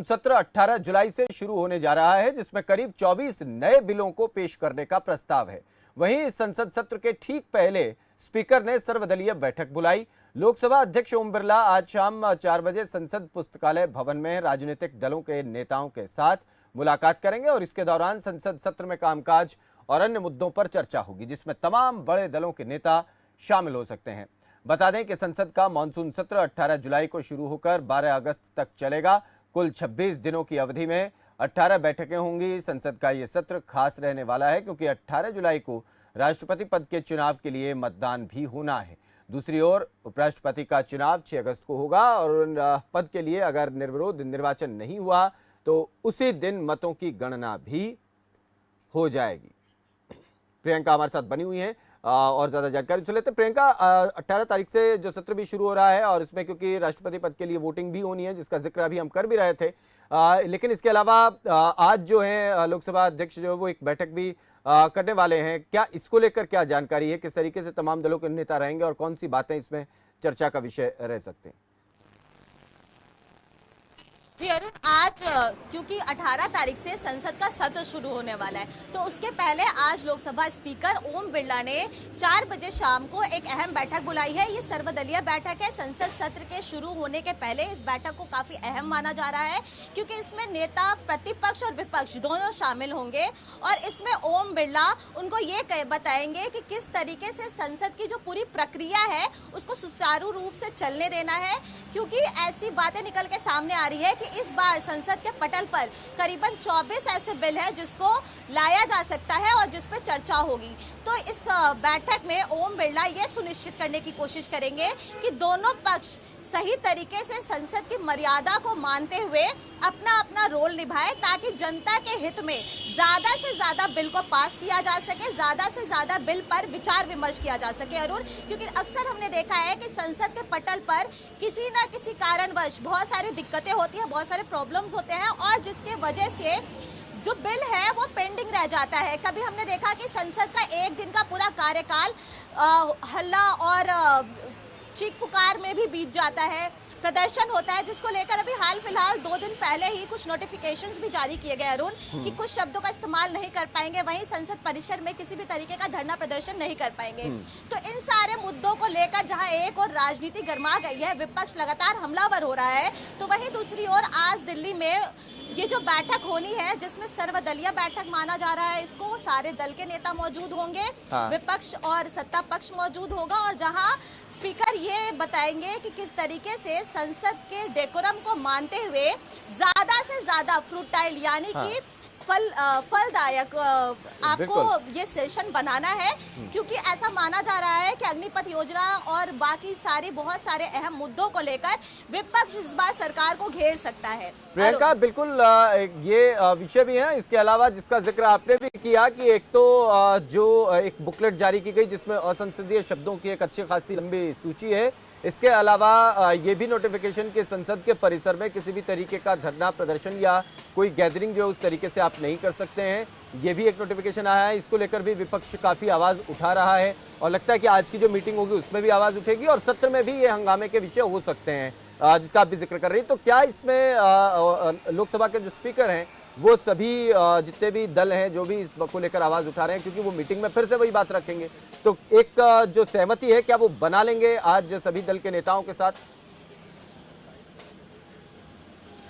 सत्र 18 जुलाई से शुरू होने जा रहा है, जिसमें करीब 24 नए बिलों को पेश करने का प्रस्ताव है। वहीं इस संसद सत्र के ठीक पहले स्पीकर ने सर्वदलीय बैठक बुलाई। लोकसभा अध्यक्ष ओम बिरला आज शाम 4 बजे संसद पुस्तकालय भवन में राजनीतिक दलों के नेताओं के साथ मुलाकात करेंगे और इसके दौरान संसद सत्र में कामकाज और अन्य मुद्दों पर चर्चा होगी, जिसमें तमाम बड़े दलों के नेता शामिल हो सकते हैं। बता दें कि संसद का मानसून सत्र 18 जुलाई को शुरू होकर 12 अगस्त तक चलेगा। कुल 26 दिनों की अवधि में 18 बैठकें होंगी। संसद का ये सत्र खास रहने वाला है क्योंकि 18 जुलाई को राष्ट्रपति पद के चुनाव के लिए मतदान भी होना है। दूसरी ओर उपराष्ट्रपति का चुनाव 6 अगस्त को होगा और पद के लिए अगर निर्विरोध निर्वाचन नहीं हुआ तो उसी दिन मतों की गणना भी हो जाएगी। प्रियंका हमारे साथ बनी हुई हैं और ज्यादा जानकारी सुन लेते हैं। प्रियंका, 18 तारीख से जो सत्र भी शुरू हो रहा है और इसमें क्योंकि राष्ट्रपति पद के लिए वोटिंग भी होनी है, जिसका जिक्र अभी हम कर भी रहे थे, लेकिन इसके अलावा आज जो है लोकसभा अध्यक्ष जो है वो एक बैठक भी करने वाले हैं। क्या इसको लेकर क्या जानकारी है, किस तरीके से तमाम दलों के नेता रहेंगे और कौन सी बातें इसमें चर्चा का विषय रह सकते हैं? जी अरुण, आज क्योंकि 18 तारीख से संसद का सत्र शुरू होने वाला है, तो उसके पहले आज लोकसभा स्पीकर ओम बिरला ने 4 बजे शाम को एक अहम बैठक बुलाई है। ये सर्वदलीय बैठक है। संसद सत्र के शुरू होने के पहले इस बैठक को काफी अहम माना जा रहा है क्योंकि इसमें नेता प्रतिपक्ष और विपक्ष दोनों शामिल होंगे और इसमें ओम बिरला उनको ये बताएंगे कि किस तरीके से संसद की जो पूरी प्रक्रिया है उसको सुचारू रूप से चलने देना है, क्योंकि ऐसी बातें निकल के सामने आ रही है कि इस बार संसद के पटल पर करीबन 24 ऐसे बिल हैं जिसको लाया जा सकता है और जिस पे चर्चा होगी। तो इस बैठक में ओम बिरला ये सुनिश्चित करने की कोशिश करेंगे कि दोनों पक्ष सही तरीके से संसद की मर्यादा को मानते हुए अपना अपना रोल निभाए ताकि जनता के हित में ज्यादा से ज्यादा बिल को पास किया जा सके, ज्यादा से ज्यादा बिल पर विचार विमर्श किया जा सके अरुण। क्योंकि अक्सर हमने देखा है कि संसद के पटल पर किसी न किसी कारणवश बहुत सारी दिक्कतें होती है, बहुत सारे प्रॉब्लम्स होते हैं और जिसके वजह से जो बिल है वो पेंडिंग रह जाता है। कभी हमने देखा कि संसद का एक दिन का पूरा कार्यकाल हल्ला और चीख पुकार में भी बीत जाता है, प्रदर्शन होता है, जिसको लेकर अभी हाल फिलहाल 2 दिन पहले ही कुछ नोटिफिकेशंस भी जारी किए गए अरुण कि कुछ शब्दों का इस्तेमाल नहीं कर पाएंगे, वहीं संसद परिसर में किसी भी तरीके का धरना प्रदर्शन नहीं कर पाएंगे। तो इन सारे मुद्दों को लेकर जहां एक और राजनीति गर्मा गई है, विपक्ष लगातार हमलावर हो रहा है, तो वहीं दूसरी ओर आज दिल्ली में ये जो बैठक होनी है जिसमें सर्वदलीय बैठक माना जा रहा है, इसको सारे दल के नेता मौजूद होंगे, विपक्ष और सत्ता पक्ष मौजूद होगा और जहां स्पीकर ये बताएंगे कि किस तरीके से संसद के डेकोरम को मानते हुए ज्यादा से ज्यादा फ्रूटाइल यानी कि फलदायक आपको ये सेशन बनाना है, क्योंकि ऐसा माना जा रहा है कि अग्निपथ योजना और बाकी सारी बहुत सारे अहम मुद्दों को लेकर विपक्ष इस बार सरकार को घेर सकता है। प्रियंका, बिल्कुल ये विषय भी है। इसके अलावा जिसका जिक्र आपने भी किया कि एक तो जो एक बुकलेट जारी की गई जिसमें असंसदीय शब्दों की एक अच्छी खासी लंबी सूची है। इसके अलावा ये भी नोटिफिकेशन कि संसद के परिसर में किसी भी तरीके का धरना प्रदर्शन या कोई गैदरिंग जो उस तरीके से आप नहीं कर सकते हैं, ये भी एक नोटिफिकेशन आया है। इसको लेकर भी विपक्ष काफ़ी आवाज़ उठा रहा है और लगता है कि आज की जो मीटिंग होगी उसमें भी आवाज़ उठेगी और सत्र में भी ये हंगामे के विषय हो सकते हैं जिसका आप भी जिक्र कर रही हैं। तो क्या इसमें लोकसभा के जो स्पीकर हैं वो सभी जितने भी दल हैं जो भी इस को लेकर आवाज उठा रहे हैं, क्योंकि वो मीटिंग में फिर से वही बात रखेंगे, तो एक जो सहमति है क्या वो बना लेंगे आज सभी दल के नेताओं के साथ?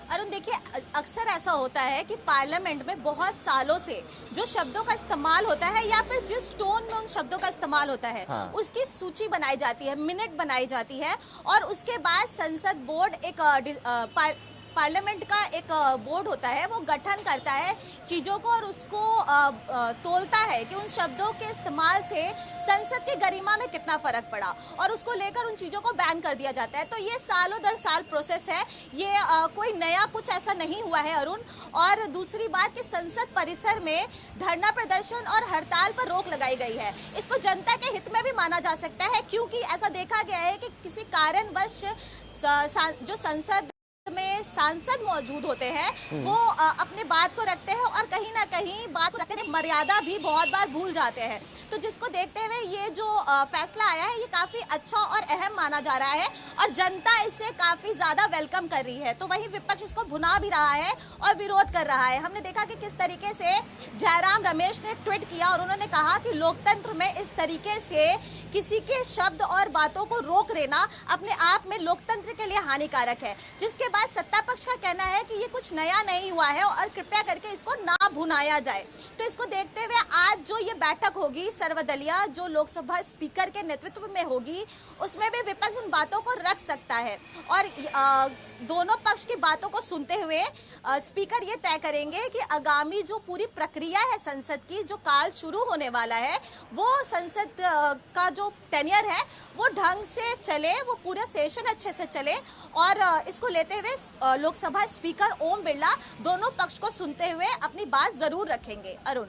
अरुण, देखिए, अक्सर ऐसा होता है कि पार्लियामेंट में बहुत सालों से जो शब्दों का इस्तेमाल होता है या फिर जिस टोन में उन शब्दों का इस्तेमाल होता है उसकी सूची बनाई जाती है, मिनट बनाई जाती है और उसके बाद संसद बोर्ड एक पार्लियामेंट का एक बोर्ड होता है, वो गठन करता है चीज़ों को और उसको तोलता है कि उन शब्दों के इस्तेमाल से संसद की गरिमा में कितना फर्क पड़ा और उसको लेकर उन चीज़ों को बैन कर दिया जाता है। तो ये सालों दर साल प्रोसेस है, ये कोई नया कुछ ऐसा नहीं हुआ है अरुण। और दूसरी बात कि संसद परिसर में धरना प्रदर्शन और हड़ताल पर रोक लगाई गई है, इसको जनता के हित में भी माना जा सकता है, क्योंकि ऐसा देखा गया है कि किसी कारणवश जो संसद में सांसद मौजूद होते हैं वो अपने बात को रखते हैं और कहीं ना कहीं बात को रखते हैं मर्यादा भी बहुत बार भूल जाते हैं। तो जिसको देखते हुए ये जो फैसला आया है, ये काफ़ी अच्छा और अहम माना जा रहा है और जनता इसे काफ़ी ज़्यादा वेलकम कर रही है। तो वहीं विपक्ष इसको भुना भी रहा है और विरोध कर रहा है। हमने देखा कि किस तरीके से जयराम रमेश ने ट्वीट किया और उन्होंने कहा कि लोकतंत्र में इस तरीके से किसी के शब्द और बातों को रोक देना अपने आप में लोकतंत्र के लिए हानिकारक है। जिसके बाद सत्ता पक्ष का कहना है कि ये कुछ नया नहीं हुआ है और कृपया करके इसको ना भुनाया जाए। तो इसको देखते हुए आज जो ये बैठक होगी सर्वदलीय, जो लोकसभा स्पीकर के नेतृत्व में होगी, उसमें भी विपक्ष उन बातों को रख सकता है और दोनों पक्ष की बातों को सुनते हुए स्पीकर ये तय करेंगे कि आगामी जो पूरी प्रक्रिया है संसद की, जो काल शुरू होने वाला है, वो संसद का जो टेन्योर है वो ढंग से चले, वो पूरा सेशन अच्छे से चले और इसको लेते हुए लोकसभा स्पीकर ओम बिरला दोनों पक्ष को सुनते हुए अपनी बात जरूर रखेंगे। अरुण,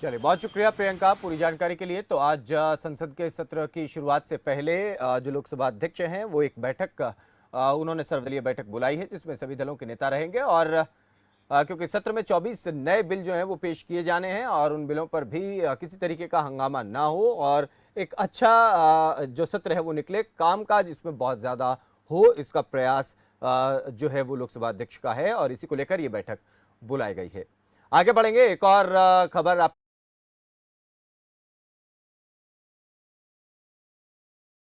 चलिए, बहुत शुक्रिया प्रियंका पूरी जानकारी के लिए। तो आज संसद के सत्र की शुरुआत से पहले जो लोकसभा अध्यक्ष हैं वो एक बैठक उन्होंने सर्वदलीय बैठक बुलाई है जिसमें सभी दलों के नेता रहेंगे और क्योंकि सत्र में 24 नए बिल जो हैं वो पेश किए जाने हैं और उन बिलों पर भी किसी तरीके का हंगामा ना हो और एक अच्छा जो सत्र है वो निकले, कामकाज इसमें बहुत ज़्यादा हो, इसका प्रयास जो है वो लोकसभा अध्यक्ष का है और इसी को लेकर ये बैठक बुलाई गई है। आगे बढ़ेंगे, एक और खबर आप